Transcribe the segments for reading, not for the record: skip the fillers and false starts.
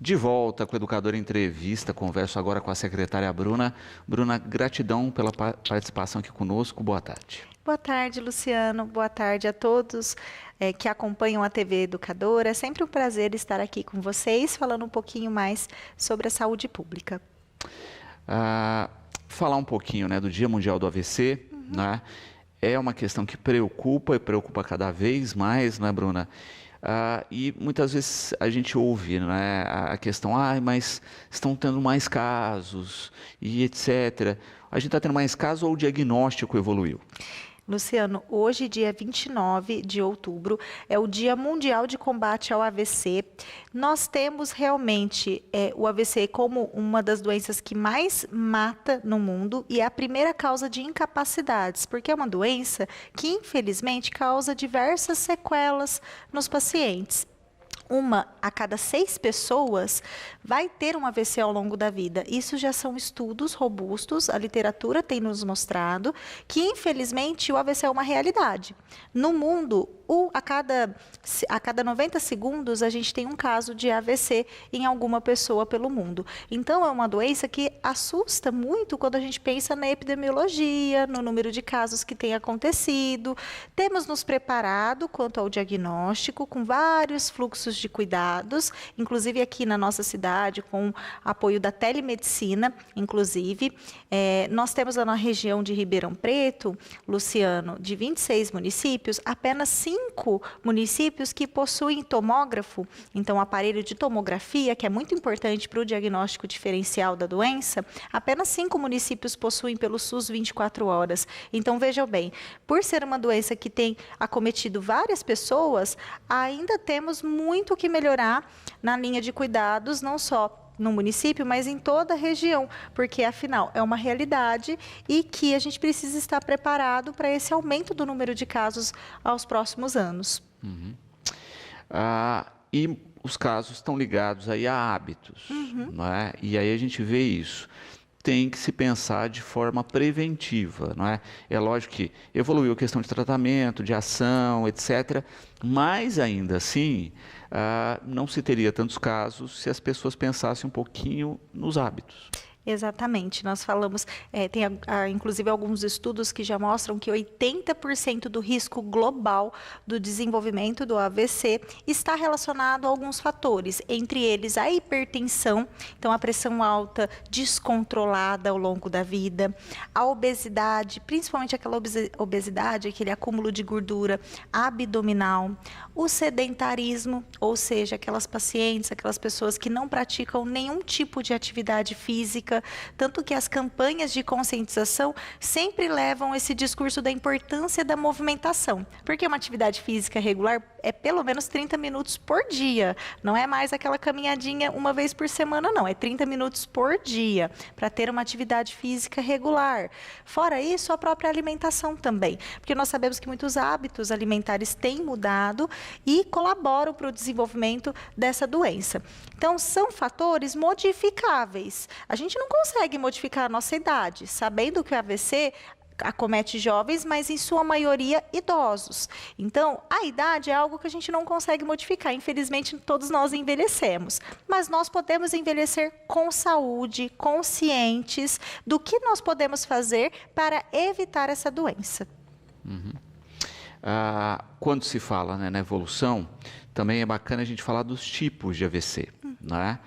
De volta com o Educador Entrevista, converso agora com a secretária Bruna. Bruna, gratidão pela participação aqui conosco, boa tarde. Boa tarde, Luciano. Boa tarde a todos que acompanham a TV Educadora. É sempre um prazer estar aqui com vocês, falando um pouquinho mais sobre a saúde pública. Falar um pouquinho, né, do Dia Mundial do AVC, né? É uma questão que preocupa e preocupa cada vez mais, né, Bruna? E muitas vezes a gente ouve, né, a questão, mas estão tendo mais casos e etc. A gente está tendo mais casos ou o diagnóstico evoluiu? Luciano, hoje, dia 29 de outubro, é o Dia Mundial de Combate ao AVC. Nós temos realmente o AVC como uma das doenças que mais mata no mundo e é a primeira causa de incapacidades, porque é uma doença que, infelizmente, causa diversas sequelas nos pacientes. 1 a cada 6 pessoas vai ter um AVC ao longo da vida. Isso já são estudos robustos, a literatura tem nos mostrado que, infelizmente, o AVC é uma realidade. No mundo, a cada 90 segundos, a gente tem um caso de AVC em alguma pessoa pelo mundo. Então, é uma doença que assusta muito quando a gente pensa na epidemiologia, no número de casos que tem acontecido. Temos nos preparado quanto ao diagnóstico, com vários fluxos de cuidados, inclusive aqui na nossa cidade, com apoio da telemedicina, inclusive. Nós temos lá na região de Ribeirão Preto, Luciano, de 26 municípios, apenas 5 municípios que possuem tomógrafo, então aparelho de tomografia, que é muito importante para o diagnóstico diferencial da doença, apenas 5 municípios possuem pelo SUS 24 horas. Então, vejam bem, por ser uma doença que tem acometido várias pessoas, ainda temos muito o que melhorar na linha de cuidados, não só no município, mas em toda a região, porque afinal é uma realidade e que a gente precisa estar preparado para esse aumento do número de casos aos próximos anos. E os casos estão ligados aí a hábitos, não é? E aí a gente vê isso. Tem que se pensar de forma preventiva, não é? É lógico que evoluiu a questão de tratamento, de ação, etc., mas ainda assim não se teria tantos casos se as pessoas pensassem um pouquinho nos hábitos. Exatamente, nós falamos, tem inclusive alguns estudos que já mostram que 80% do risco global do desenvolvimento do AVC está relacionado a alguns fatores, entre eles a hipertensão, então a pressão alta descontrolada ao longo da vida, a obesidade, principalmente aquela obesidade, aquele acúmulo de gordura abdominal, o sedentarismo, ou seja, aquelas pacientes, aquelas pessoas que não praticam nenhum tipo de atividade física, tanto que as campanhas de conscientização sempre levam esse discurso da importância da movimentação, porque uma atividade física regular é pelo menos 30 minutos por dia, não é mais aquela caminhadinha uma vez por semana, não, é 30 minutos por dia, para ter uma atividade física regular. Fora isso, a própria alimentação também, porque nós sabemos que muitos hábitos alimentares têm mudado e colaboram para o desenvolvimento dessa doença. Então, são fatores modificáveis. A gente não consegue modificar a nossa idade, sabendo que o AVC acomete jovens, mas em sua maioria idosos. Então, a idade é algo que a gente não consegue modificar. Infelizmente, todos nós envelhecemos. Mas nós podemos envelhecer com saúde, conscientes do que nós podemos fazer para evitar essa doença. Quando se fala, né, na evolução, também é bacana a gente falar dos tipos de AVC, né?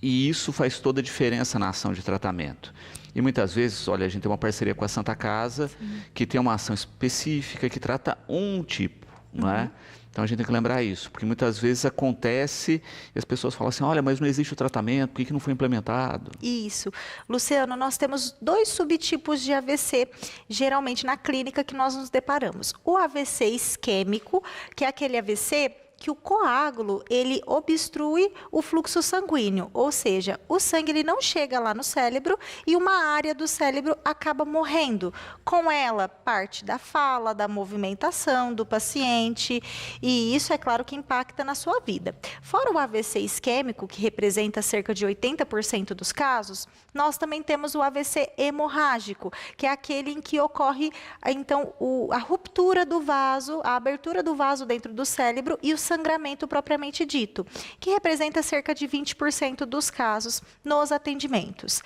E isso faz toda a diferença na ação de tratamento. E muitas vezes, olha, a gente tem uma parceria com a Santa Casa, que tem uma ação específica que trata um tipo, não é? Então a gente tem que lembrar isso, porque muitas vezes acontece e as pessoas falam assim, olha, mas não existe o tratamento, por que não foi implementado? Isso. Luciano, nós temos 2 subtipos de AVC, geralmente na clínica que nós nos deparamos. O AVC isquêmico, que é aquele AVC que o coágulo, ele obstrui o fluxo sanguíneo, ou seja, o sangue ele não chega lá no cérebro e uma área do cérebro acaba morrendo. Com ela, parte da fala, da movimentação do paciente, e isso é claro que impacta na sua vida. Fora o AVC isquêmico, que representa cerca de 80% dos casos, nós também temos o AVC hemorrágico, que é aquele em que ocorre, então, a ruptura do vaso, a abertura do vaso dentro do cérebro e o sangue sangramento propriamente dito, que representa cerca de 20% dos casos nos atendimentos.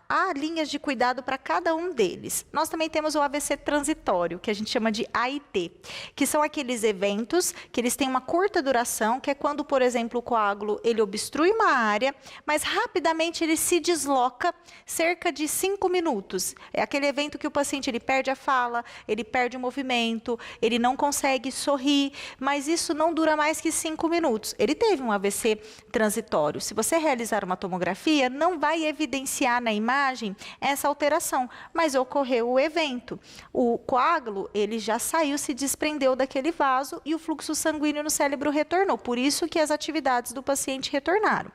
Há linhas de cuidado para cada um deles. Nós também temos o AVC transitório, que a gente chama de AIT, que são aqueles eventos que eles têm uma curta duração, que é quando, por exemplo, o coágulo ele obstrui uma área, mas rapidamente ele se desloca cerca de 5 minutos. É aquele evento que o paciente ele perde a fala, ele perde o movimento, ele não consegue sorrir, mas isso não dura mais que 5 minutos. Ele teve um AVC transitório. Se você realizar uma tomografia, não vai evidenciar na imagem essa alteração, mas ocorreu o evento. O coágulo, ele já saiu, se desprendeu daquele vaso e o fluxo sanguíneo no cérebro retornou, por isso que as atividades do paciente retornaram.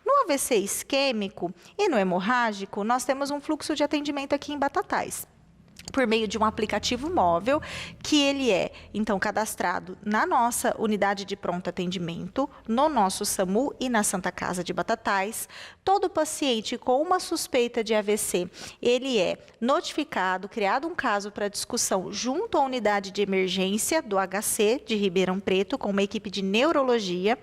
No AVC isquêmico e no hemorrágico, nós temos um fluxo de atendimento aqui em Batatais, por meio de um aplicativo móvel, que ele é, então, cadastrado na nossa unidade de pronto atendimento, no nosso SAMU e na Santa Casa de Batatais. Todo paciente com uma suspeita de AVC, ele é notificado, criado um caso para discussão junto à unidade de emergência do HC de Ribeirão Preto, com uma equipe de neurologia,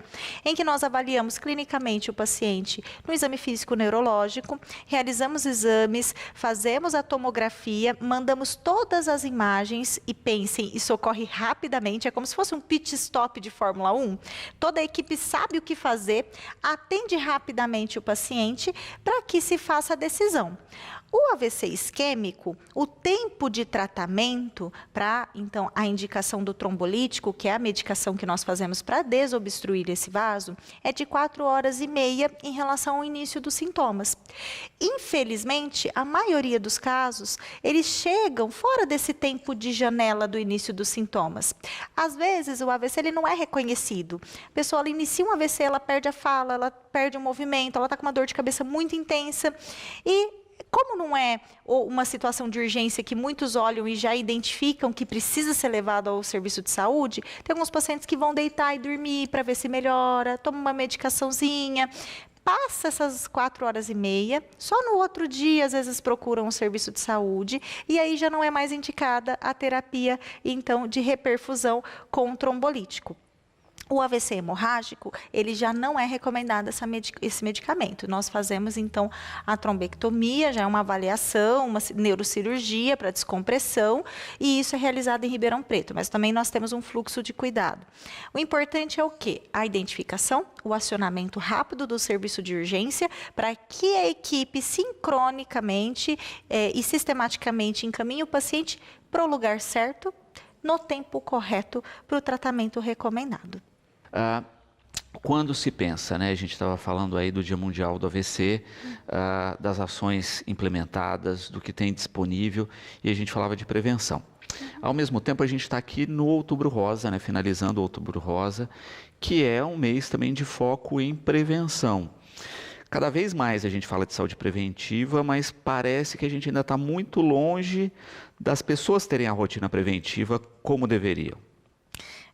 em que nós avaliamos clinicamente o paciente no exame físico neurológico, realizamos exames, fazemos a tomografia, mandamos todas as imagens e pensem, isso ocorre rapidamente, é como se fosse um pit stop de Fórmula 1. Toda a equipe sabe o que fazer, atende rapidamente o paciente para que se faça a decisão. O AVC isquêmico, o tempo de tratamento para, então, a indicação do trombolítico, que é a medicação que nós fazemos para desobstruir esse vaso, é de 4 horas e meia em relação ao início dos sintomas. Infelizmente, a maioria dos casos, eles chegam fora desse tempo de janela do início dos sintomas. Às vezes, o AVC ele não é reconhecido. A pessoa ela inicia um AVC, ela perde a fala, ela perde o movimento, ela está com uma dor de cabeça muito intensa e como não é uma situação de urgência que muitos olham e já identificam que precisa ser levado ao serviço de saúde, tem alguns pacientes que vão deitar e dormir para ver se melhora, toma uma medicaçãozinha, passa essas 4 horas e meia, só no outro dia às vezes procuram um serviço de saúde e aí já não é mais indicada a terapia, então, de reperfusão com trombolítico. O AVC hemorrágico, ele já não é recomendado esse medicamento. Nós fazemos, então, a trombectomia, já é uma avaliação, uma neurocirurgia para descompressão, e isso é realizado em Ribeirão Preto, mas também nós temos um fluxo de cuidado. O importante é o quê? A identificação, o acionamento rápido do serviço de urgência, para que a equipe sincronicamente e sistematicamente encaminhe o paciente para o lugar certo, no tempo correto, para o tratamento recomendado. Quando se pensa, né, a gente estava falando aí do Dia Mundial do AVC, das ações implementadas, do que tem disponível, e a gente falava de prevenção. Ao mesmo tempo, a gente está aqui no Outubro Rosa, né, finalizando o Outubro Rosa, que é um mês também de foco em prevenção. Cada vez mais a gente fala de saúde preventiva, mas parece que a gente ainda está muito longe das pessoas terem a rotina preventiva como deveriam.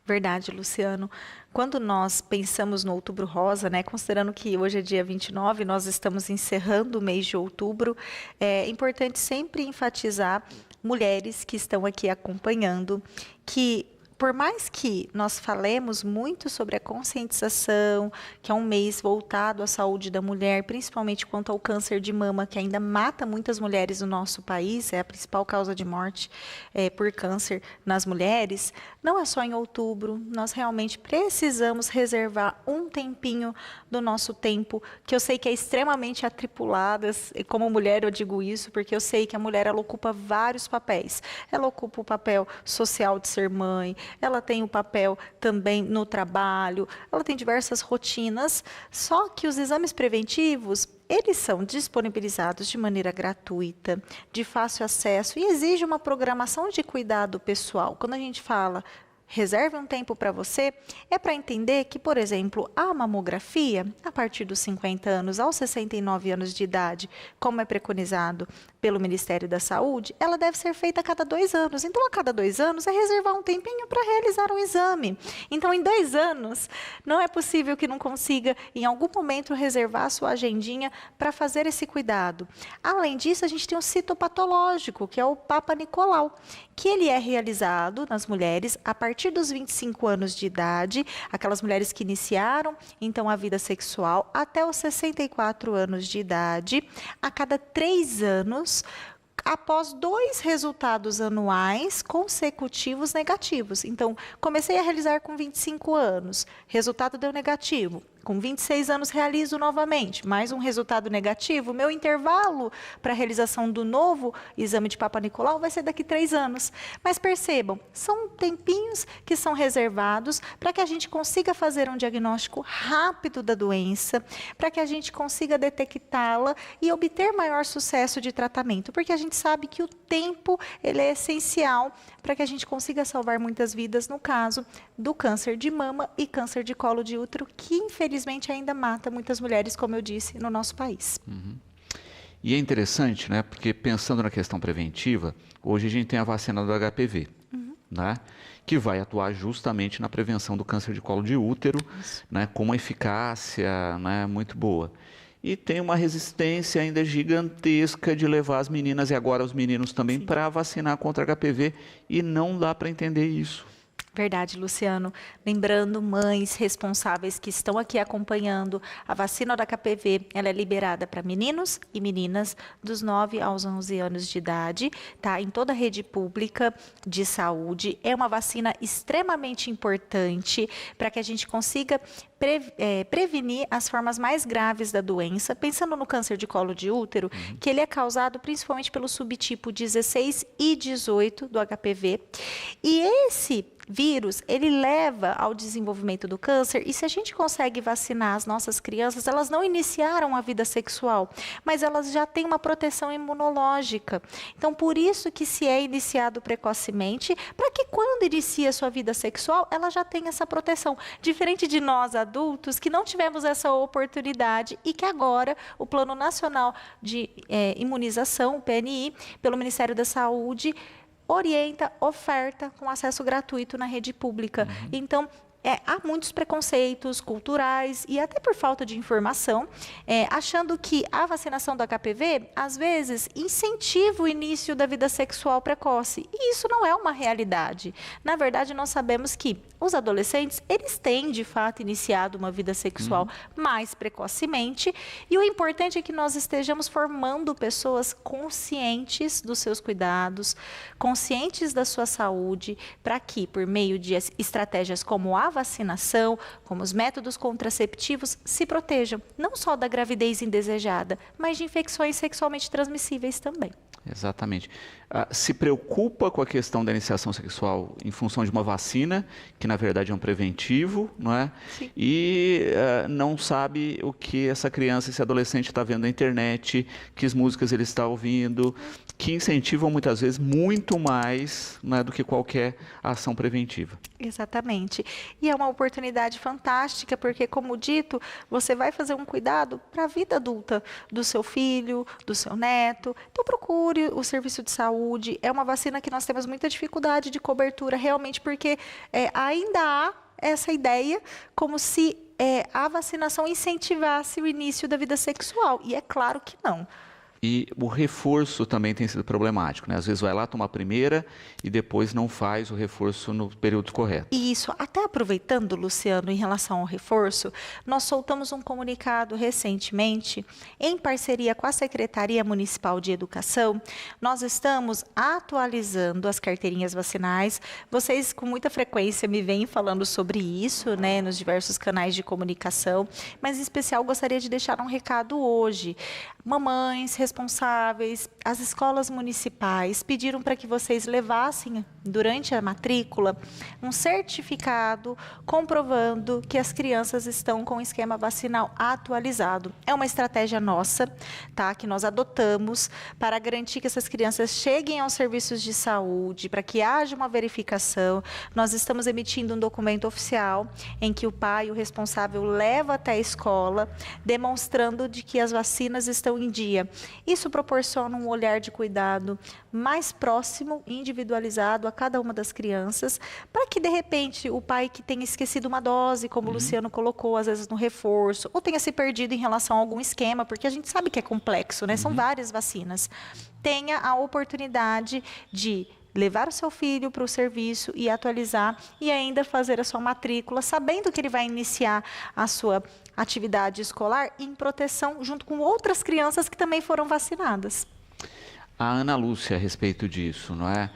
Verdade, Luciano. Quando nós pensamos no Outubro Rosa, né, considerando que hoje é dia 29, nós estamos encerrando o mês de outubro, é importante sempre enfatizar mulheres que estão aqui acompanhando, que por mais que nós falemos muito sobre a conscientização, que é um mês voltado à saúde da mulher, principalmente quanto ao câncer de mama, que ainda mata muitas mulheres no nosso país, é a principal causa de morte por câncer nas mulheres, não é só em outubro, nós realmente precisamos reservar um tempinho do nosso tempo, que eu sei que é extremamente atripulado, e como mulher eu digo isso, porque eu sei que a mulher ela ocupa vários papéis. Ela ocupa o papel social de ser mãe, ela tem o papel também no trabalho, ela tem diversas rotinas, só que os exames preventivos, eles são disponibilizados de maneira gratuita, de fácil acesso e exige uma programação de cuidado pessoal. Quando a gente fala reserve um tempo para você, é para entender que, por exemplo, a mamografia, a partir dos 50 anos aos 69 anos de idade, como é preconizado pelo Ministério da Saúde, ela deve ser feita a cada 2 anos. Então, a cada 2 anos é reservar um tempinho para realizar um exame. Então, em 2 anos, não é possível que não consiga, em algum momento, reservar a sua agendinha para fazer esse cuidado. Além disso, a gente tem o citopatológico, que é o Papa Nicolau, que ele é realizado nas mulheres a partir partir dos 25 anos de idade, aquelas mulheres que iniciaram, então, a vida sexual, até os 64 anos de idade, a cada 3 anos, após 2 resultados anuais consecutivos negativos. Então, comecei a realizar com 25 anos, resultado deu negativo. Com 26 anos, realizo novamente, mais um resultado negativo. Meu intervalo para a realização do novo exame de Papa Nicolau vai ser daqui 3 anos. Mas percebam, são tempinhos que são reservados para que a gente consiga fazer um diagnóstico rápido da doença, para que a gente consiga detectá-la e obter maior sucesso de tratamento, porque a gente sabe que o tempo ele é essencial para que a gente consiga salvar muitas vidas, no caso do câncer de mama e câncer de colo de útero, que infelizmente ainda mata muitas mulheres, como eu disse, no nosso país. E é interessante, né? Porque pensando na questão preventiva, hoje a gente tem a vacina do HPV, né? Que vai atuar justamente na prevenção do câncer de colo de útero, né? Com uma eficácia, né, muito boa. E tem uma resistência ainda gigantesca de levar as meninas e agora os meninos também para vacinar contra HPV e não dá para entender isso. Verdade, Luciano. Lembrando, mães responsáveis que estão aqui acompanhando, a vacina da HPV, ela é liberada para meninos e meninas dos 9 aos 11 anos de idade, tá? Em toda a rede pública de saúde. É uma vacina extremamente importante para que a gente consiga prevenir as formas mais graves da doença, pensando no câncer de colo de útero, que ele é causado principalmente pelo subtipo 16 e 18 do HPV. E esse vírus, ele leva ao desenvolvimento do câncer, e se a gente consegue vacinar as nossas crianças, elas não iniciaram a vida sexual, mas elas já têm uma proteção imunológica. Então, por isso que se é iniciado precocemente, para que quando inicia a sua vida sexual, ela já tenha essa proteção. Diferente de nós, adultos, que não tivemos essa oportunidade e que agora o Plano Nacional de Imunização, o PNI, pelo Ministério da Saúde, orienta, oferta com acesso gratuito na rede pública. Então, há muitos preconceitos culturais e até por falta de informação, achando que a vacinação do HPV, às vezes, incentiva o início da vida sexual precoce. E isso não é uma realidade. Na verdade, nós sabemos que os adolescentes, eles têm, de fato, iniciado uma vida sexual mais precocemente. E o importante é que nós estejamos formando pessoas conscientes dos seus cuidados, conscientes da sua saúde, para que, por meio de estratégias como a vacinação, como os métodos contraceptivos, se protejam, não só da gravidez indesejada, mas de infecções sexualmente transmissíveis também. Exatamente. Se preocupa com a questão da iniciação sexual em função de uma vacina, que na verdade é um preventivo, não é? Sim. E não sabe o que essa criança, esse adolescente está vendo na internet, que músicas ele está ouvindo, que incentivam muitas vezes muito mais, né, do que qualquer ação preventiva. Exatamente. E é uma oportunidade fantástica, porque, como dito, você vai fazer um cuidado para a vida adulta do seu filho, do seu neto. Então, procure o serviço de saúde. É uma vacina que nós temos muita dificuldade de cobertura, realmente, porque ainda há essa ideia como se a vacinação incentivasse o início da vida sexual. E é claro que não. E o reforço também tem sido problemático, né? Às vezes vai lá tomar a primeira e depois não faz o reforço no período correto. Isso. Até aproveitando, Luciano, em relação ao reforço, nós soltamos um comunicado recentemente, em parceria com a Secretaria Municipal de Educação. Nós estamos atualizando as carteirinhas vacinais. Vocês, com muita frequência, me vêm falando sobre isso, né, nos diversos canais de comunicação, mas, em especial, gostaria de deixar um recado hoje. Mamães responsáveis, as escolas municipais pediram para que vocês levassem, durante a matrícula, um certificado comprovando que as crianças estão com o esquema vacinal atualizado. É uma estratégia nossa, tá, que nós adotamos para garantir que essas crianças cheguem aos serviços de saúde, para que haja uma verificação. Nós estamos emitindo um documento oficial em que o pai, o responsável, leva até a escola, demonstrando de que as vacinas estão em dia. Isso proporciona um olhar de cuidado mais próximo e individualizado a cada uma das crianças, para que, de repente, o pai que tenha esquecido uma dose, como o Luciano colocou, às vezes no reforço, ou tenha se perdido em relação a algum esquema, porque a gente sabe que é complexo, né? São várias vacinas. Tenha a oportunidade de levar o seu filho para o serviço e atualizar e ainda fazer a sua matrícula, sabendo que ele vai iniciar a sua atividade escolar em proteção junto com outras crianças que também foram vacinadas. A Ana Lúcia, a respeito disso, não é?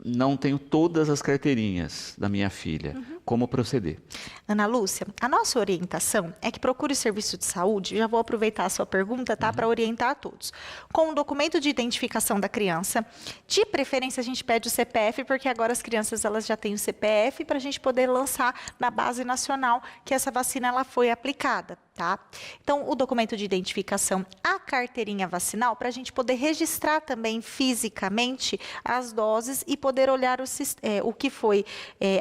Não tenho todas as carteirinhas da minha filha. Como proceder? Ana Lúcia, a nossa orientação é que procure o serviço de saúde, já vou aproveitar a sua pergunta, tá, para orientar a todos. Com o documento de identificação da criança, de preferência a gente pede o CPF, porque agora as crianças elas já têm o CPF para a gente poder lançar na base nacional que essa vacina ela foi aplicada. Tá? Então, o documento de identificação, a carteirinha vacinal, para a gente poder registrar também fisicamente as doses e poder olhar o que foi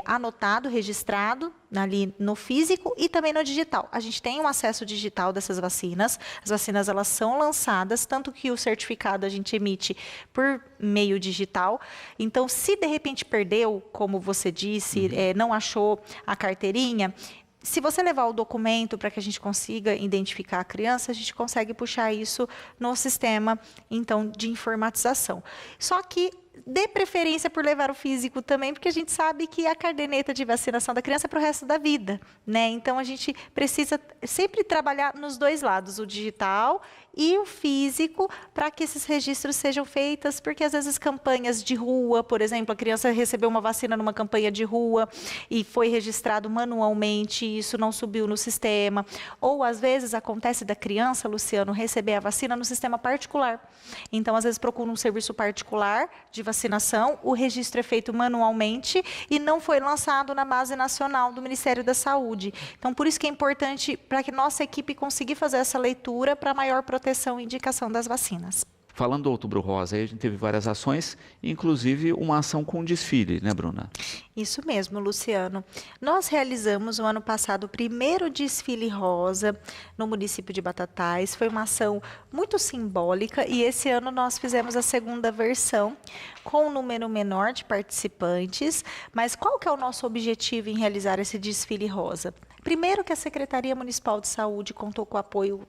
anotado, registrado ali no físico e também no digital. A gente tem um acesso digital dessas vacinas. As vacinas elas são lançadas, tanto que o certificado a gente emite por meio digital. Então, se de repente perdeu, como você disse, não achou a carteirinha, se você levar o documento para que a gente consiga identificar a criança, a gente consegue puxar isso no sistema, então, de informatização. Só que dê preferência por levar o físico também, porque a gente sabe que a caderneta de vacinação da criança é para o resto da vida, né? Então, a gente precisa sempre trabalhar nos dois lados, o digital e o físico, para que esses registros sejam feitos, porque às vezes campanhas de rua, por exemplo, a criança recebeu uma vacina numa campanha de rua e foi registrado manualmente, e isso não subiu no sistema. Ou às vezes acontece da criança, Luciano, receber a vacina no sistema particular. Então, às vezes procura um serviço particular de vacinação, o registro é feito manualmente e não foi lançado na base nacional do Ministério da Saúde. Então, por isso que é importante para que nossa equipe consiga fazer essa leitura para maior proteção e indicação das vacinas. Falando do Outubro Rosa, aí a gente teve várias ações, inclusive uma ação com desfile, né, Bruna? Isso mesmo, Luciano. Nós realizamos o ano passado o primeiro desfile rosa no município de Batatais. Foi uma ação muito simbólica e esse ano nós fizemos a segunda versão com um número menor de participantes. Mas qual que é o nosso objetivo em realizar esse desfile rosa? Primeiro que a Secretaria Municipal de Saúde contou com o apoio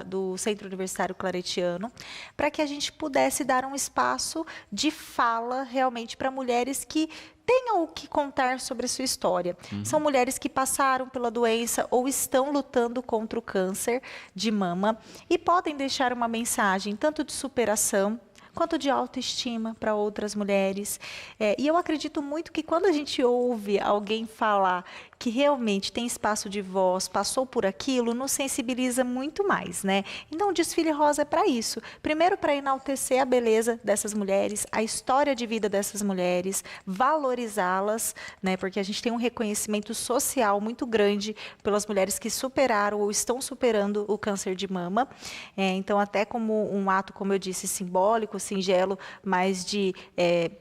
do Centro Universitário Claretiano, para que a gente pudesse dar um espaço de fala realmente para mulheres que tenham o que contar sobre a sua história. São mulheres que passaram pela doença ou estão lutando contra o câncer de mama e podem deixar uma mensagem tanto de superação, quanto de autoestima para outras mulheres. E eu acredito muito que quando a gente ouve alguém falar que realmente tem espaço de voz, passou por aquilo, nos sensibiliza muito mais, né? Então, o desfile rosa é para isso. Primeiro, para enaltecer a beleza dessas mulheres, a história de vida dessas mulheres, valorizá-las, né? Porque a gente tem um reconhecimento social muito grande pelas mulheres que superaram ou estão superando o câncer de mama. Então, até como um ato, como eu disse, simbólico, singelo, mas de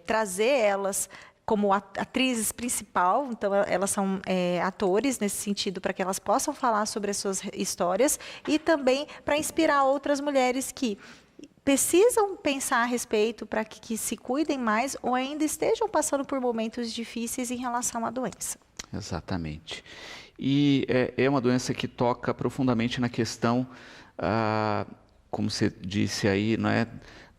trazer elas como atrizes principal, então elas são atores nesse sentido, para que elas possam falar sobre as suas histórias e também para inspirar outras mulheres que precisam pensar a respeito para que se cuidem mais ou ainda estejam passando por momentos difíceis em relação à doença. Exatamente. E é uma doença que toca profundamente na questão, como você disse aí, não é,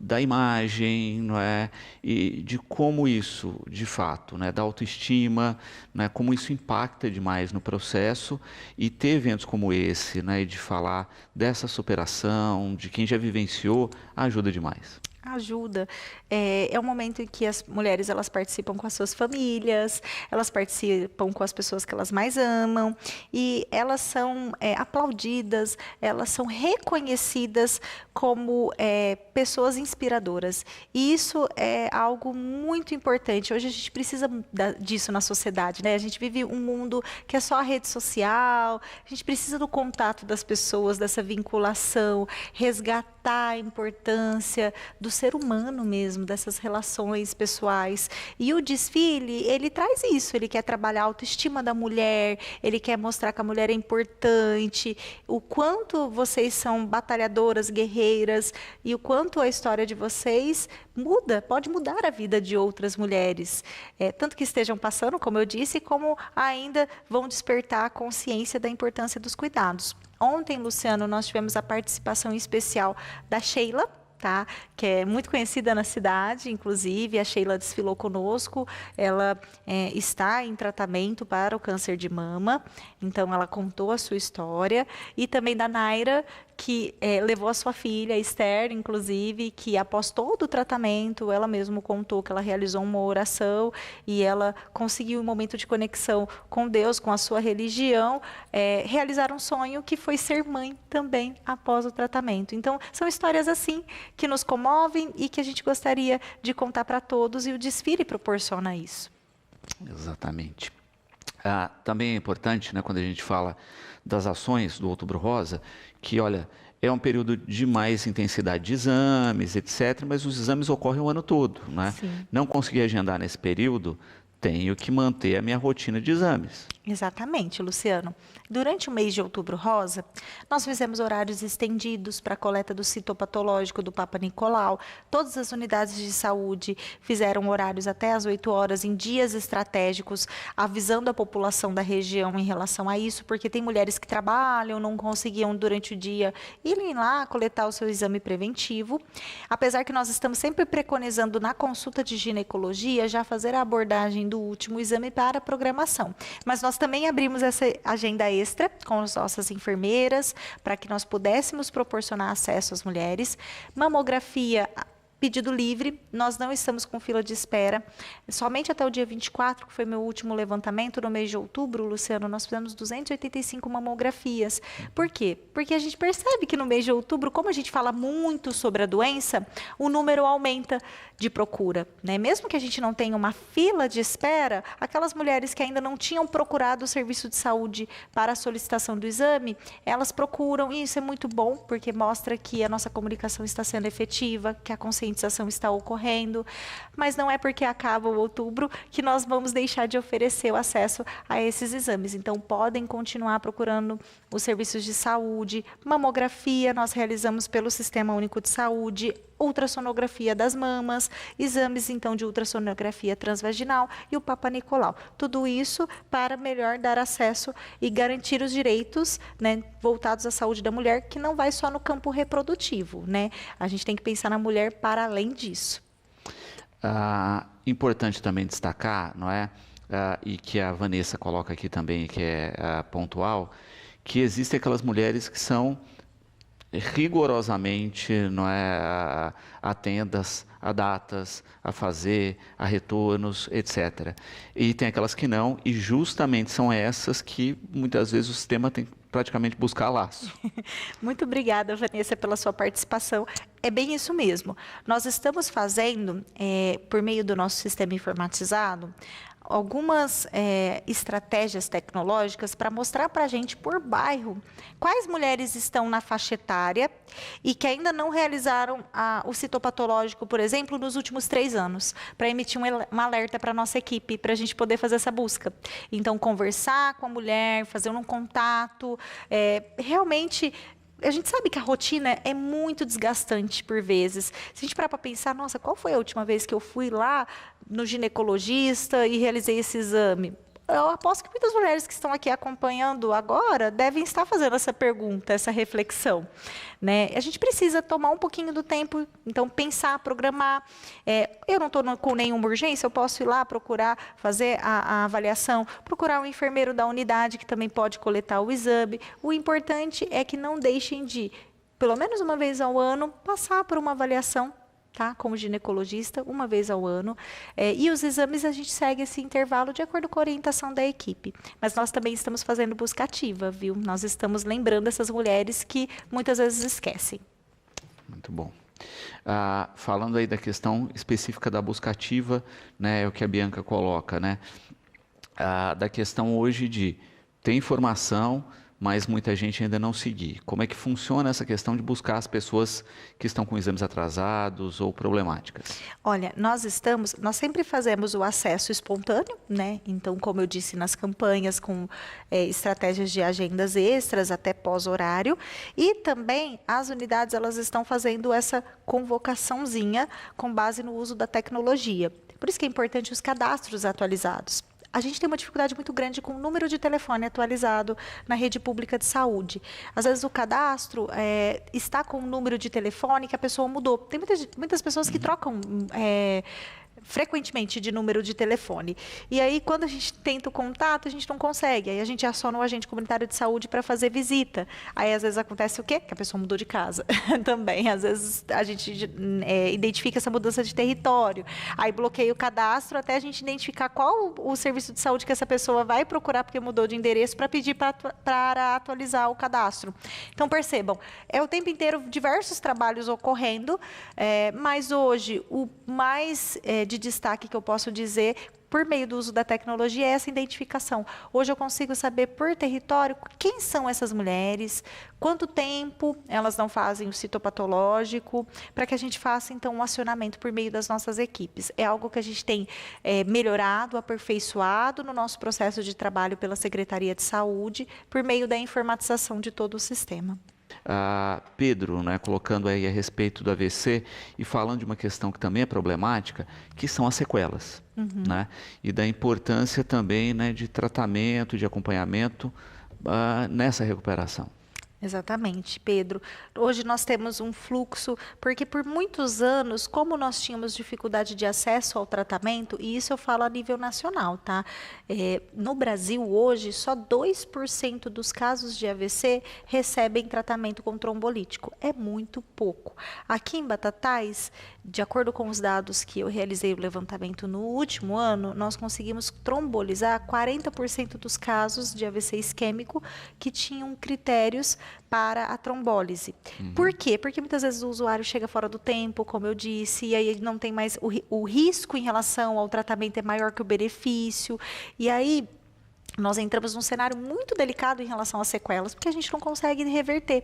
da imagem, não é, e de como isso, de fato, né, da autoestima, né, como isso impacta demais no processo, e ter eventos como esse, né, e de falar dessa superação, de quem já vivenciou, ajuda demais. Ajuda. É um momento em que as mulheres elas participam com as suas famílias, elas participam com as pessoas que elas mais amam e elas são aplaudidas, elas são reconhecidas como pessoas inspiradoras. E isso é algo muito importante. Hoje a gente precisa disso na sociedade, né? A gente vive um mundo que é só a rede social, a gente precisa do contato das pessoas, dessa vinculação, resgatar a importância do ser humano mesmo, dessas relações pessoais. E o desfile, ele traz isso, ele quer trabalhar a autoestima da mulher, ele quer mostrar que a mulher é importante, o quanto vocês são batalhadoras, guerreiras, e o quanto a história de vocês pode mudar a vida de outras mulheres. Tanto que estejam passando, como eu disse, como ainda vão despertar a consciência da importância dos cuidados. Ontem, Luciano, nós tivemos a participação especial da Sheila, tá? Que é muito conhecida na cidade, inclusive, a Sheila desfilou conosco, ela está em tratamento para o câncer de mama, então ela contou a sua história, e também da Naira, que levou a sua filha, a Esther, inclusive, que após todo o tratamento, ela mesma contou que ela realizou uma oração e ela conseguiu um momento de conexão com Deus, com a sua religião, realizar um sonho que foi ser mãe também após o tratamento. Então, são histórias assim que nos comovem e que a gente gostaria de contar para todos, e o desfile proporciona isso. Exatamente. Também é importante, né, quando a gente fala das ações do Outubro Rosa, que, olha, é um período de mais intensidade de exames, etc., mas os exames ocorrem o ano todo, né? Sim. Não consegui agendar nesse período, tenho que manter a minha rotina de exames. Exatamente, Luciano. Durante o mês de Outubro Rosa, nós fizemos horários estendidos para a coleta do citopatológico do Papa Nicolau. Todas as unidades de saúde fizeram horários até às 8 horas em dias estratégicos, avisando a população da região em relação a isso, porque tem mulheres que trabalham, não conseguiam durante o dia irem lá coletar o seu exame preventivo. Apesar que nós estamos sempre preconizando na consulta de ginecologia já fazer a abordagem do último exame para a programação. Mas nós também abrimos essa agenda extra com as nossas enfermeiras para que nós pudéssemos proporcionar acesso às mulheres. Mamografia, pedido livre, nós não estamos com fila de espera. Somente até o dia 24, que foi meu último levantamento, no mês de outubro, Luciano, nós fizemos 285 mamografias. Por quê? Porque a gente percebe que no mês de outubro, como a gente fala muito sobre a doença, o número aumenta de procura, né? Mesmo que a gente não tenha uma fila de espera, aquelas mulheres que ainda não tinham procurado o serviço de saúde para a solicitação do exame, elas procuram, e isso é muito bom, porque mostra que a nossa comunicação está sendo efetiva, que a conscientização está ocorrendo, mas não é porque acaba o outubro que nós vamos deixar de oferecer o acesso a esses exames. Então, podem continuar procurando os serviços de saúde, mamografia, nós realizamos pelo Sistema Único de Saúde, ultrassonografia das mamas, exames então de ultrassonografia transvaginal e o Papa Nicolau. Tudo isso para melhor dar acesso e garantir os direitos, né, voltados à saúde da mulher, que não vai só no campo reprodutivo, né? A gente tem que pensar na mulher para além disso. Importante também destacar, não é? E que a Vanessa coloca aqui também, que é pontual, que existem aquelas mulheres que são rigorosamente, não é, atendas a datas, a fazer, a retornos, etc. E tem aquelas que não, e justamente são essas que muitas vezes o sistema tem que praticamente buscar laço. Muito obrigada, Vanessa, pela sua participação. É bem isso mesmo. Nós estamos fazendo, por meio do nosso sistema informatizado, algumas estratégias tecnológicas para mostrar para a gente por bairro quais mulheres estão na faixa etária e que ainda não realizaram o citopatológico, por exemplo, nos últimos 3 anos, para emitir um alerta para a nossa equipe, para a gente poder fazer essa busca. Então, conversar com a mulher, fazer um contato, realmente... A gente sabe que a rotina é muito desgastante por vezes. Se a gente parar para pensar, nossa, qual foi a última vez que eu fui lá no ginecologista e realizei esse exame? Eu aposto que muitas mulheres que estão aqui acompanhando agora devem estar fazendo essa pergunta, essa reflexão, né? A gente precisa tomar um pouquinho do tempo, então pensar, programar. Eu não estou com nenhuma urgência, eu posso ir lá procurar fazer a avaliação, procurar um enfermeiro da unidade que também pode coletar o exame. O importante é que não deixem de, pelo menos uma vez ao ano, passar por uma avaliação, tá? Como ginecologista, uma vez ao ano. E os exames a gente segue esse intervalo de acordo com a orientação da equipe. Mas nós também estamos fazendo busca ativa, viu? Nós estamos lembrando essas mulheres que muitas vezes esquecem. Muito bom. Falando aí da questão específica da busca ativa, né, é o que a Bianca coloca, né? Da questão hoje de ter informação, mas muita gente ainda não seguir. Como é que funciona essa questão de buscar as pessoas que estão com exames atrasados ou problemáticas? Olha, nós sempre fazemos o acesso espontâneo, né? Então, como eu disse, nas campanhas com estratégias de agendas extras até pós-horário, e também as unidades elas estão fazendo essa convocaçãozinha com base no uso da tecnologia. Por isso que é importante os cadastros atualizados. A gente tem uma dificuldade muito grande com o número de telefone atualizado na rede pública de saúde. Às vezes o cadastro está com um número de telefone que a pessoa mudou. Tem muitas pessoas que trocam frequentemente de número de telefone. E aí, quando a gente tenta o contato, a gente não consegue. Aí a gente aciona o agente comunitário de saúde para fazer visita. Aí, às vezes, acontece o quê? Que a pessoa mudou de casa também. Às vezes, a gente identifica essa mudança de território. Aí, bloqueia o cadastro até a gente identificar qual o serviço de saúde que essa pessoa vai procurar porque mudou de endereço para pedir para atualizar o cadastro. Então, percebam, é o tempo inteiro diversos trabalhos ocorrendo, mas hoje, o mais de destaque que eu posso dizer, por meio do uso da tecnologia, é essa identificação. Hoje eu consigo saber por território quem são essas mulheres, quanto tempo elas não fazem o citopatológico, para que a gente faça, então, um acionamento por meio das nossas equipes. É algo que a gente tem melhorado, aperfeiçoado no nosso processo de trabalho pela Secretaria de Saúde, por meio da informatização de todo o sistema. Pedro, né, colocando aí a respeito do AVC e falando de uma questão que também é problemática, que são as sequelas, né, e da importância também, né, de tratamento, de acompanhamento nessa recuperação. Exatamente, Pedro. Hoje nós temos um fluxo, porque por muitos anos, como nós tínhamos dificuldade de acesso ao tratamento, e isso eu falo a nível nacional, tá? No Brasil, hoje, só 2% dos casos de AVC recebem tratamento com trombolítico. É muito pouco. Aqui em Batatais, de acordo com os dados que eu realizei o levantamento no último ano, nós conseguimos trombolizar 40% dos casos de AVC isquêmico que tinham critérios para a trombólise. Por quê? Porque muitas vezes o usuário chega fora do tempo, como eu disse, e aí ele não tem mais o risco em relação ao tratamento é maior que o benefício, e aí nós entramos num cenário muito delicado em relação às sequelas, porque a gente não consegue reverter.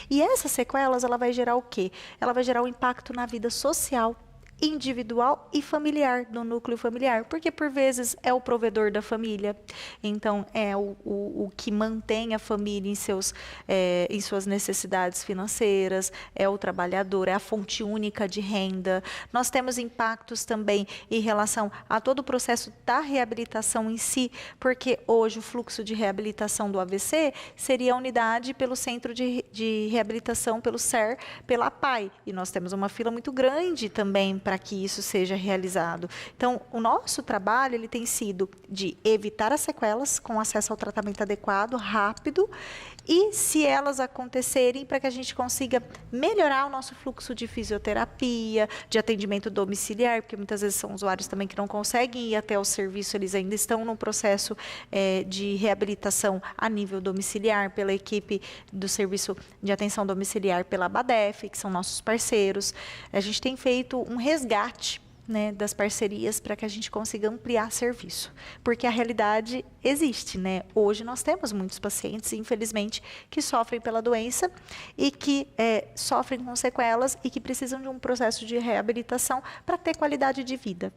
E essas sequelas, ela vai gerar o quê? Ela vai gerar um impacto na vida social, individual e familiar, do núcleo familiar, porque por vezes é o provedor da família, então é o que mantém a família em suas necessidades financeiras, é o trabalhador, é a fonte única de renda. Nós temos impactos também em relação a todo o processo da reabilitação em si, porque hoje o fluxo de reabilitação do AVC seria a unidade pelo Centro de Reabilitação, pelo CER, pela APAI, e nós temos uma fila muito grande também para que isso seja realizado. Então, o nosso trabalho ele tem sido de evitar as sequelas com acesso ao tratamento adequado, rápido, e se elas acontecerem, para que a gente consiga melhorar o nosso fluxo de fisioterapia, de atendimento domiciliar, porque muitas vezes são usuários também que não conseguem ir até o serviço, eles ainda estão num processo de reabilitação a nível domiciliar, pela equipe do serviço de atenção domiciliar, pela Abadef, que são nossos parceiros. A gente tem feito um resgate, né, das parcerias para que a gente consiga ampliar serviço, porque a realidade existe, né? Hoje nós temos muitos pacientes, infelizmente, que sofrem pela doença e que sofrem com sequelas e que precisam de um processo de reabilitação para ter qualidade de vida.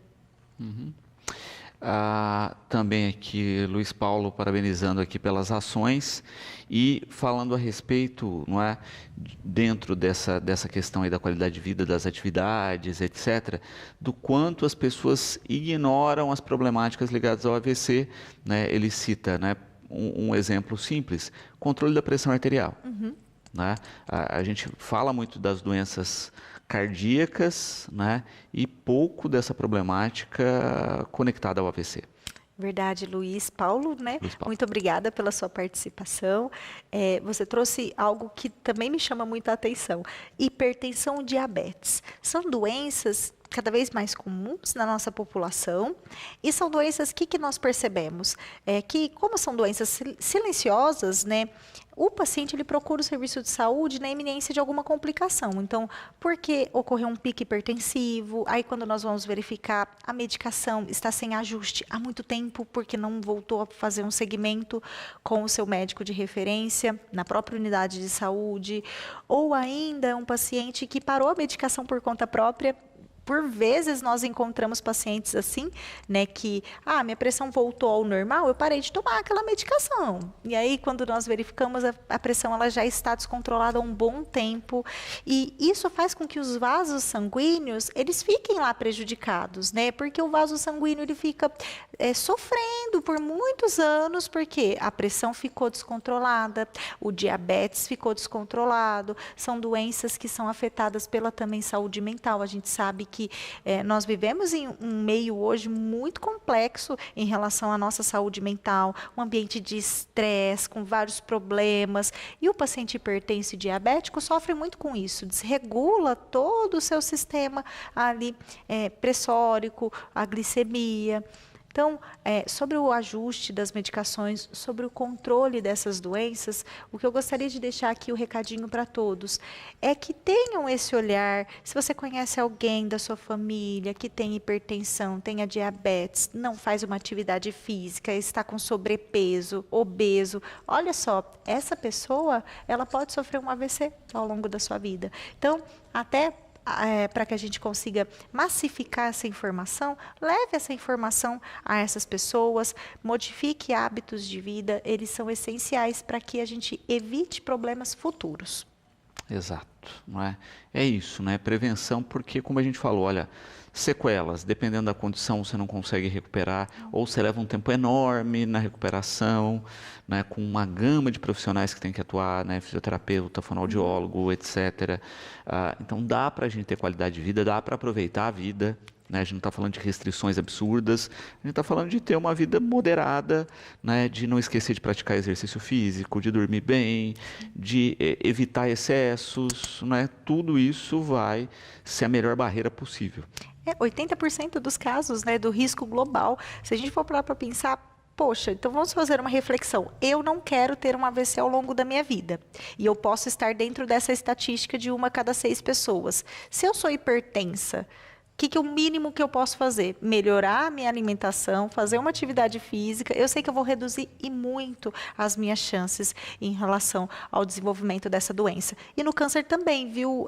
Também aqui, Luiz Paulo, parabenizando aqui pelas ações e falando a respeito, não é, dentro dessa questão aí da qualidade de vida, das atividades, etc., do quanto as pessoas ignoram as problemáticas ligadas ao AVC, né? Ele cita, né, um exemplo simples, controle da pressão arterial. Né? A gente fala muito das doenças cardíacas, né? E pouco dessa problemática conectada ao AVC. Verdade, Luiz Paulo, né? Muito obrigada pela sua participação. Você trouxe algo que também me chama muito a atenção. Hipertensão e diabetes. São doenças cada vez mais comuns na nossa população e são doenças que nós percebemos que, como são doenças silenciosas, né, o paciente ele procura o serviço de saúde na iminência de alguma complicação. Então, porque ocorreu um pico hipertensivo, aí quando nós vamos verificar, a medicação está sem ajuste há muito tempo, porque não voltou a fazer um segmento com o seu médico de referência, na própria unidade de saúde, ou ainda é um paciente que parou a medicação por conta própria. Por vezes nós encontramos pacientes assim, né, que, minha pressão voltou ao normal, eu parei de tomar aquela medicação. E aí, quando nós verificamos, a pressão ela já está descontrolada há um bom tempo. E isso faz com que os vasos sanguíneos, eles fiquem lá prejudicados, né, porque o vaso sanguíneo ele fica sofrendo aumentando por muitos anos, porque a pressão ficou descontrolada, o diabetes ficou descontrolado, são doenças que são afetadas pela também saúde mental. A gente sabe que nós vivemos em um meio hoje muito complexo em relação à nossa saúde mental, um ambiente de estresse, com vários problemas, e o paciente hipertenso e diabético sofre muito com isso, desregula todo o seu sistema ali pressórico, a glicemia. Então, sobre o ajuste das medicações, sobre o controle dessas doenças, o que eu gostaria de deixar aqui o recadinho para todos é que tenham esse olhar. Se você conhece alguém da sua família que tem hipertensão, tenha diabetes, não faz uma atividade física, está com sobrepeso, obeso, olha só, essa pessoa, ela pode sofrer um AVC ao longo da sua vida. Então, até para que a gente consiga massificar essa informação, leve essa informação a essas pessoas, modifique hábitos de vida, eles são essenciais para que a gente evite problemas futuros. Exato, não é? É isso, né? Prevenção, porque como a gente falou, olha, sequelas, dependendo da condição, você não consegue recuperar, ou você leva um tempo enorme na recuperação, né? Com uma gama de profissionais que tem que atuar, né? Fisioterapeuta, fonoaudiólogo, etc. Então dá para a gente ter qualidade de vida, dá para aproveitar a vida. Né? A gente não está falando de restrições absurdas, a gente está falando de ter uma vida moderada, né? De não esquecer de praticar exercício físico, de dormir bem, de evitar excessos, né? Tudo isso vai ser a melhor barreira possível. 80% dos casos, né, do risco global, se a gente for parar para pensar, poxa, então vamos fazer uma reflexão. Eu não quero ter um AVC ao longo da minha vida. E eu posso estar dentro dessa estatística de 1 a cada 6 pessoas. Se eu sou hipertensa, o que é o mínimo que eu posso fazer? Melhorar a minha alimentação, fazer uma atividade física. Eu sei que eu vou reduzir e muito as minhas chances em relação ao desenvolvimento dessa doença. E no câncer também, viu,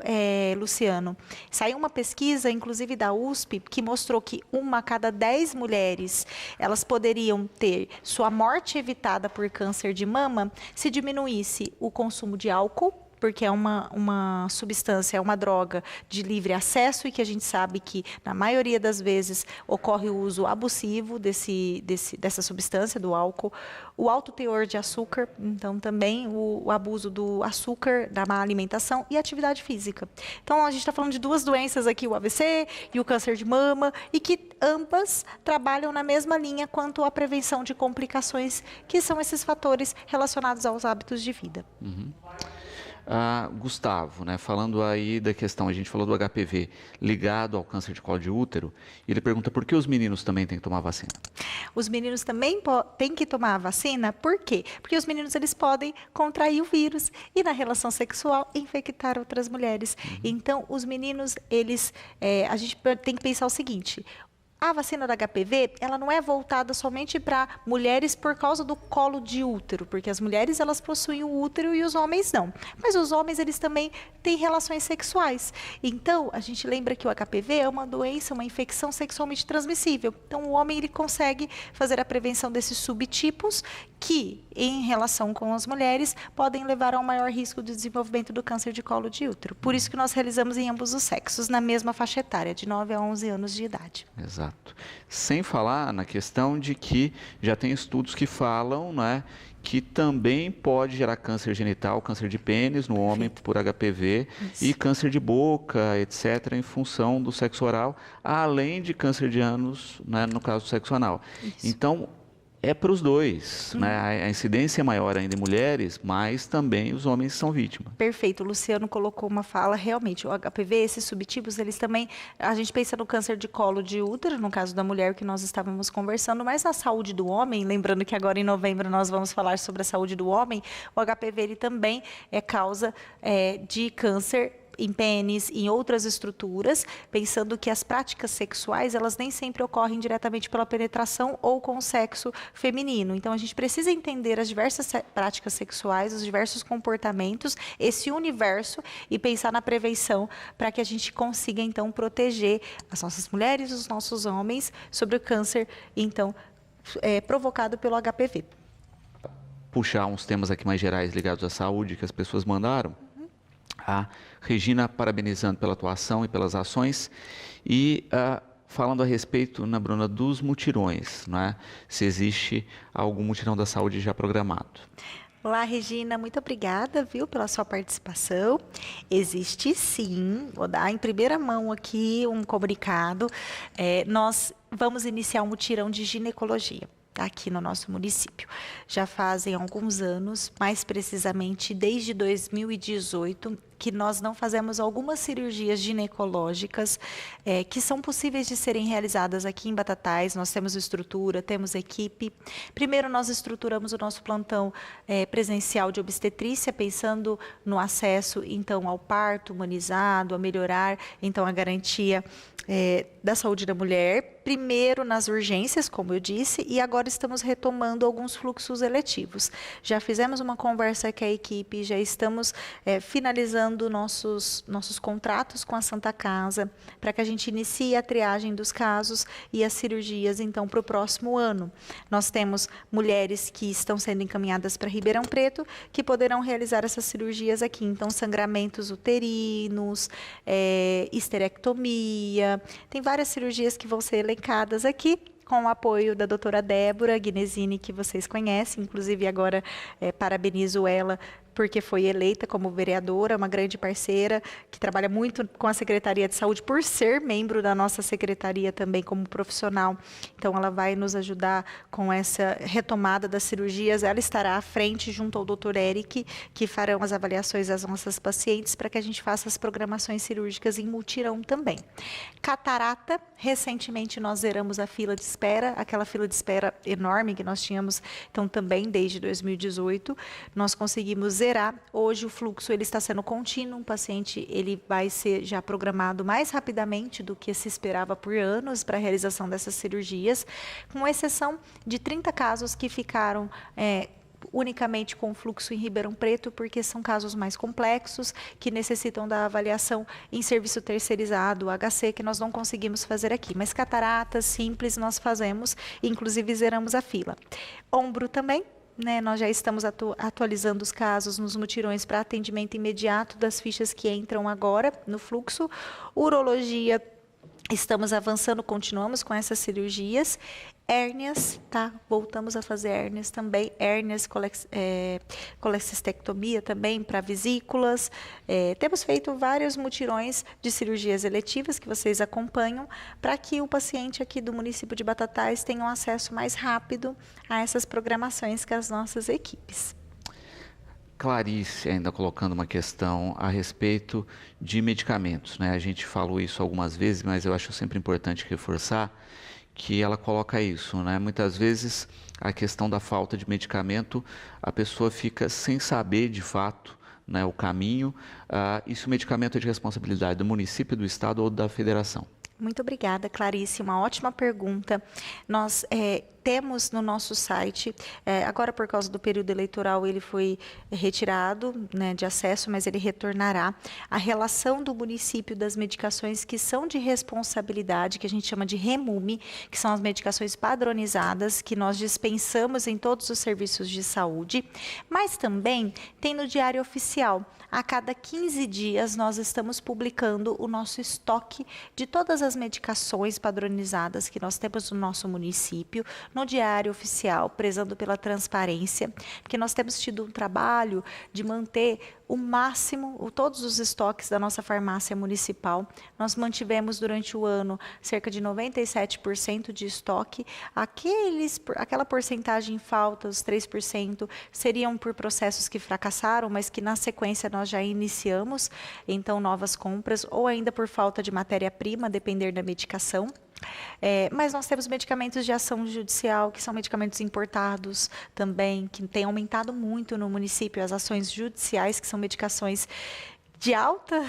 Luciano? Saiu uma pesquisa, inclusive da USP, que mostrou que 1 a cada 10 mulheres, elas poderiam ter sua morte evitada por câncer de mama se diminuísse o consumo de álcool, porque é uma substância, é uma droga de livre acesso e que a gente sabe que, na maioria das vezes, ocorre o uso abusivo dessa substância, do álcool. O alto teor de açúcar, então também o abuso do açúcar, da má alimentação e atividade física. Então, a gente está falando de 2 doenças aqui, o AVC e o câncer de mama, e que ambas trabalham na mesma linha quanto à prevenção de complicações, que são esses fatores relacionados aos hábitos de vida. Gustavo, né, falando aí da questão, a gente falou do HPV ligado ao câncer de colo de útero, e ele pergunta por que os meninos também têm que tomar vacina. Os meninos também têm que tomar a vacina, por quê? Porque os meninos eles podem contrair o vírus e na relação sexual infectar outras mulheres. Então, os meninos, a gente tem que pensar o seguinte: a vacina da HPV, ela não é voltada somente para mulheres por causa do colo de útero, porque as mulheres elas possuem o útero e os homens não. Mas os homens eles também têm relações sexuais. Então, a gente lembra que o HPV é uma doença, uma infecção sexualmente transmissível. Então, o homem ele consegue fazer a prevenção desses subtipos que, em relação com as mulheres, podem levar a um maior risco de desenvolvimento do câncer de colo de útero. Por isso que nós realizamos em ambos os sexos, na mesma faixa etária, de 9 a 11 anos de idade. Exato. Sem falar na questão de que já tem estudos que falam, né, que também pode gerar câncer genital, câncer de pênis no homem por HPV e câncer de boca, etc., em função do sexo oral, além de câncer de ânus, né, no caso do sexo anal. Então, é para os dois, né? A incidência é maior ainda em mulheres, mas também os homens são vítimas. Perfeito, o Luciano colocou uma fala, realmente, o HPV, esses subtipos, eles também, a gente pensa no câncer de colo de útero, no caso da mulher que nós estávamos conversando, mas na saúde do homem, lembrando que agora em novembro nós vamos falar sobre a saúde do homem, o HPV ele também é causa de câncer em pênis, em outras estruturas, pensando que as práticas sexuais, elas nem sempre ocorrem diretamente pela penetração ou com o sexo feminino. Então, a gente precisa entender as diversas práticas sexuais, os diversos comportamentos, esse universo, e pensar na prevenção para que a gente consiga, então, proteger as nossas mulheres e os nossos homens sobre o câncer, então, provocado pelo HPV. Puxar uns temas aqui mais gerais ligados à saúde que as pessoas mandaram. A Regina parabenizando pela atuação e pelas ações. E falando a respeito, Ana Bruna, dos mutirões, não é? Se existe algum mutirão da saúde já programado. Olá, Regina, muito obrigada, viu, pela sua participação. Existe sim, vou dar em primeira mão aqui um comunicado. Nós vamos iniciar um mutirão de ginecologia aqui no nosso município. Já fazem alguns anos, mais precisamente desde 2018, que nós não fazemos algumas cirurgias ginecológicas que são possíveis de serem realizadas aqui em Batatais. Nós temos estrutura, temos equipe. Primeiro, nós estruturamos o nosso plantão presencial de obstetrícia, pensando no acesso, então, ao parto humanizado, a melhorar, então, a garantia da saúde da mulher. Primeiro nas urgências, como eu disse, e agora estamos retomando alguns fluxos eletivos. Já fizemos uma conversa com a equipe, já estamos finalizando nossos contratos com a Santa Casa, para que a gente inicie a triagem dos casos e as cirurgias, então, para o próximo ano. Nós temos mulheres que estão sendo encaminhadas para Ribeirão Preto, que poderão realizar essas cirurgias aqui. Então, sangramentos uterinos, histerectomia, tem várias cirurgias que vão ser elencadas aqui, com o apoio da doutora Débora Guinesini, que vocês conhecem, inclusive agora parabenizo ela, porque foi eleita como vereadora, uma grande parceira, que trabalha muito com a Secretaria de Saúde, por ser membro da nossa secretaria também como profissional. Então, ela vai nos ajudar com essa retomada das cirurgias. Ela estará à frente, junto ao Dr. Eric, que farão as avaliações das nossas pacientes, para que a gente faça as programações cirúrgicas em mutirão também. Catarata, recentemente nós zeramos a fila de espera, aquela fila de espera enorme que nós tínhamos, então, também desde 2018, nós conseguimos zerar. Hoje o fluxo ele está sendo contínuo, o paciente ele vai ser já programado mais rapidamente do que se esperava por anos para a realização dessas cirurgias, com exceção de 30 casos que ficaram unicamente com fluxo em Ribeirão Preto, porque são casos mais complexos, que necessitam da avaliação em serviço terceirizado, HC, que nós não conseguimos fazer aqui. Mas cataratas simples nós fazemos, inclusive zeramos a fila. Ombro também. Nós já estamos atualizando os casos nos mutirões para atendimento imediato das fichas que entram agora no fluxo. Urologia, estamos avançando, continuamos com essas cirurgias. Hérnias, tá? Voltamos a fazer hérnias também. Hérnias, colecistectomia também para vesículas. Temos feito vários mutirões de cirurgias eletivas que vocês acompanham, para que o paciente aqui do município de Batatais tenha um acesso mais rápido a essas programações com as nossas equipes. Clarice, ainda colocando uma questão a respeito de medicamentos, né? A gente falou isso algumas vezes, mas eu acho sempre importante reforçar que ela coloca isso, né? Muitas vezes a questão da falta de medicamento, a pessoa fica sem saber de fato, né, o caminho, e se o medicamento é de responsabilidade do município, do estado ou da federação. Muito obrigada, Clarice. Uma ótima pergunta. Nós temos no nosso site, agora por causa do período eleitoral, ele foi retirado, né, de acesso, mas ele retornará. A relação do município das medicações que são de responsabilidade, que a gente chama de REMUME, que são as medicações padronizadas, que nós dispensamos em todos os serviços de saúde, mas também tem no Diário Oficial. A cada 15 dias, nós estamos publicando o nosso estoque de todas as medicações padronizadas que nós temos no nosso município, no Diário Oficial, prezando pela transparência, porque nós temos tido um trabalho de manter o máximo, todos os estoques da nossa farmácia municipal. Nós mantivemos durante o ano cerca de 97% de estoque. Aquela porcentagem falta, os 3%, seriam por processos que fracassaram, mas que na sequência nós já iniciamos, então novas compras, ou ainda por falta de matéria-prima, depender da medicação. Mas nós temos medicamentos de ação judicial, que são medicamentos importados também, que têm aumentado muito no município, as ações judiciais, que são medicações de alta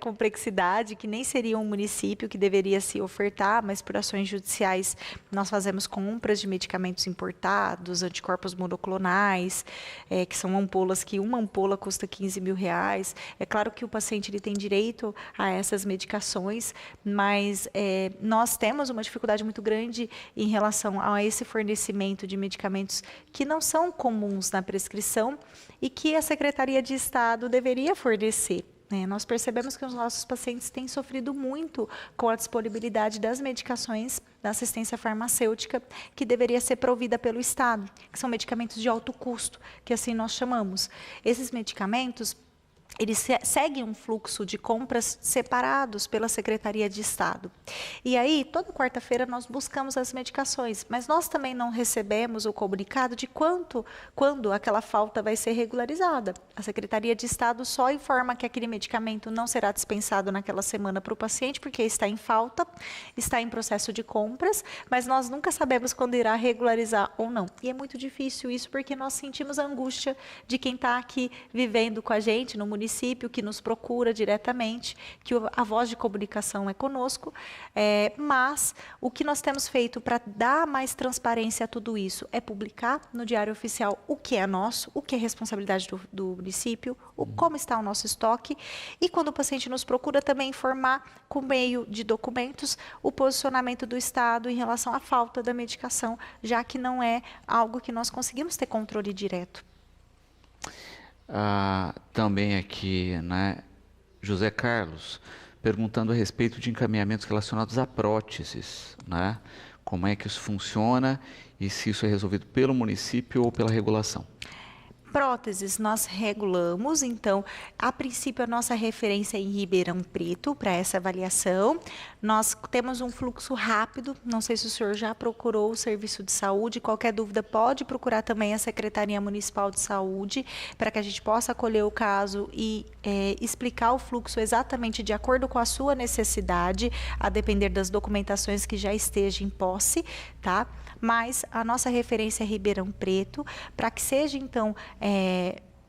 complexidade, que nem seria um município que deveria se ofertar, mas por ações judiciais nós fazemos compras de medicamentos importados, anticorpos monoclonais, que são ampolas, que uma ampola custa R$15.000. É claro que o paciente ele tem direito a essas medicações, mas nós temos uma dificuldade muito grande em relação a esse fornecimento de medicamentos que não são comuns na prescrição e que a Secretaria de Estado deveria fornecer. né? Nós percebemos que os nossos pacientes têm sofrido muito com a disponibilidade das medicações da assistência farmacêutica que deveria ser provida pelo Estado, que são medicamentos de alto custo, que assim nós chamamos. Esses medicamentos, eles seguem um fluxo de compras separados pela Secretaria de Estado. E aí, toda quarta-feira nós buscamos as medicações, mas nós também não recebemos o comunicado de quando aquela falta vai ser regularizada. A Secretaria de Estado só informa que aquele medicamento não será dispensado naquela semana para o paciente, porque está em falta, está em processo de compras, mas nós nunca sabemos quando irá regularizar ou não. E é muito difícil isso, porque nós sentimos a angústia de quem está aqui vivendo com a gente no município, que nos procura diretamente, que a voz de comunicação é conosco, mas o que nós temos feito para dar mais transparência a tudo isso é publicar no Diário Oficial o que é nosso, o que é responsabilidade do município, como está o nosso estoque, e quando o paciente nos procura também informar, por meio de documentos, o posicionamento do Estado em relação à falta da medicação, já que não é algo que nós conseguimos ter controle direto. Também aqui, né, José Carlos, perguntando a respeito de encaminhamentos relacionados a próteses, né? Como é que isso funciona e se isso é resolvido pelo município ou pela regulação? Próteses, nós regulamos, então, a princípio, a nossa referência é em Ribeirão Preto para essa avaliação. Nós temos um fluxo rápido, não sei se o senhor já procurou o serviço de saúde, qualquer dúvida pode procurar também a Secretaria Municipal de Saúde, para que a gente possa acolher o caso e explicar o fluxo exatamente de acordo com a sua necessidade, a depender das documentações que já estejam em posse, tá? Mas a nossa referência é Ribeirão Preto, para que seja, então,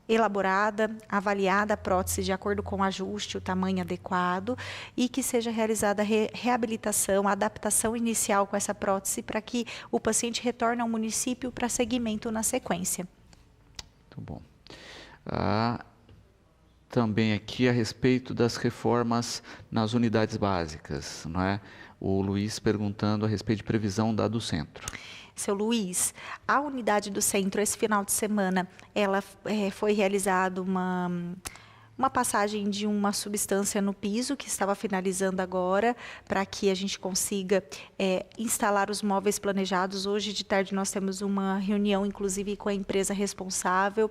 elaborada, avaliada a prótese de acordo com o ajuste, o tamanho adequado, e que seja realizada a reabilitação, a adaptação inicial com essa prótese, para que o paciente retorne ao município para seguimento na sequência. Muito bom. Também aqui a respeito das reformas nas unidades básicas, não é? O Luiz perguntando a respeito de previsão da do centro. Seu Luiz, a unidade do centro, esse final de semana, ela foi realizada uma passagem de uma substância no piso, que estava finalizando agora, para que a gente consiga instalar os móveis planejados. Hoje de tarde nós temos uma reunião, inclusive, com a empresa responsável.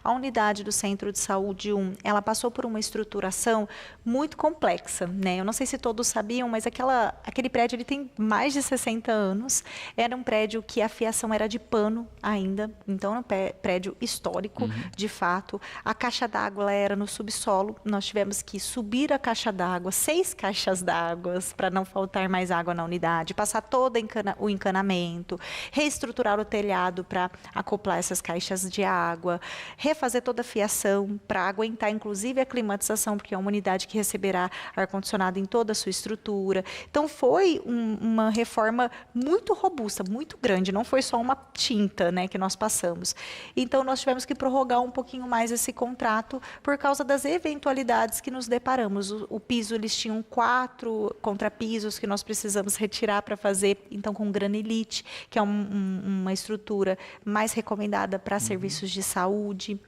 A unidade do Centro de Saúde 1, ela passou por uma estruturação muito complexa, né? Eu não sei se todos sabiam, mas aquele prédio ele tem mais de 60 anos. Era um prédio que a fiação era de pano ainda, então era um prédio histórico, de fato. A caixa d'água era no subsolo, nós tivemos que subir a caixa d'água, 6 caixas d'água, para não faltar mais água na unidade, passar todo o encanamento, reestruturar o telhado para acoplar essas caixas de água, refazer toda a fiação para aguentar, inclusive, a climatização, porque é uma unidade que receberá ar-condicionado em toda a sua estrutura. Então, foi uma reforma muito robusta, muito grande, não foi só uma tinta, né, que nós passamos. Então, nós tivemos que prorrogar um pouquinho mais esse contrato por causa das eventualidades que nos deparamos. O piso, eles tinham 4 contrapisos que nós precisamos retirar para fazer, então, com granilite, que é uma estrutura mais recomendada para serviços de saúde.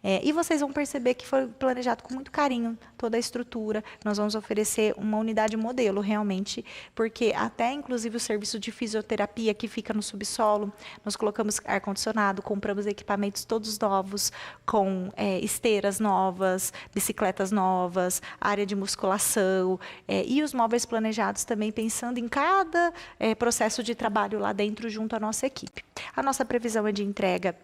E vocês vão perceber que foi planejado com muito carinho toda a estrutura. Nós vamos oferecer uma unidade modelo, realmente, porque até, inclusive, o serviço de fisioterapia que fica no subsolo, nós colocamos ar-condicionado, compramos equipamentos todos novos, com esteiras novas, bicicletas novas, área de musculação, e os móveis planejados também pensando em cada processo de trabalho lá dentro junto à nossa equipe. A nossa previsão é de entrega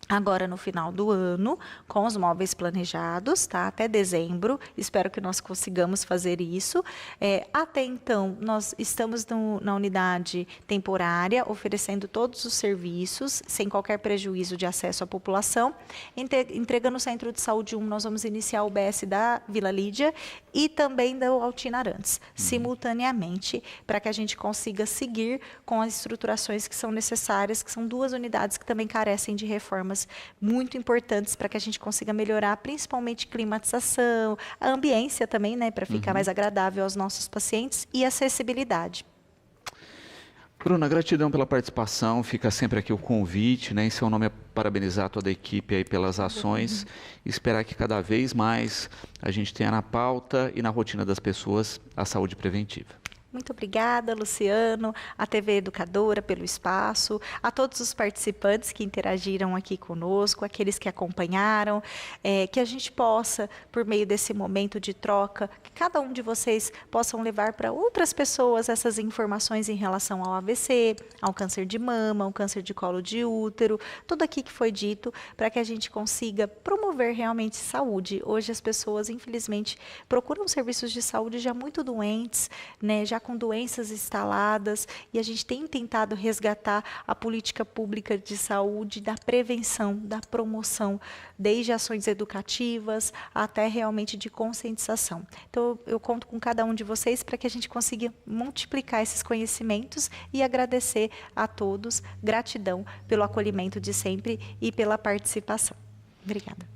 agora no final do ano, com os móveis planejados, tá? Até dezembro, espero que nós consigamos fazer isso. Até então, nós estamos na unidade temporária, oferecendo todos os serviços, sem qualquer prejuízo de acesso à população. Entregando o Centro de Saúde 1, nós vamos iniciar o UBS da Vila Lídia e também da Altina Arantes, simultaneamente, para que a gente consiga seguir com as estruturações que são necessárias, que são 2 unidades que também carecem de reformas muito importantes para que a gente consiga melhorar, principalmente climatização, a ambiência também, né, para ficar mais agradável aos nossos pacientes e acessibilidade. Bruna, gratidão pela participação, fica sempre aqui o convite, né? Em seu nome é parabenizar toda a equipe aí pelas ações e esperar que cada vez mais a gente tenha na pauta e na rotina das pessoas a saúde preventiva. Muito obrigada, Luciano, a TV Educadora pelo espaço, a todos os participantes que interagiram aqui conosco, aqueles que acompanharam, que a gente possa, por meio desse momento de troca, que cada um de vocês possam levar para outras pessoas essas informações em relação ao AVC, ao câncer de mama, ao câncer de colo de útero, tudo aqui que foi dito, para que a gente consiga promover realmente saúde. Hoje as pessoas, infelizmente, procuram serviços de saúde já muito doentes, né, já com doenças instaladas, e a gente tem tentado resgatar a política pública de saúde, da prevenção, da promoção, desde ações educativas até realmente de conscientização. Então, eu conto com cada um de vocês para que a gente consiga multiplicar esses conhecimentos e agradecer a todos, gratidão pelo acolhimento de sempre e pela participação. Obrigada.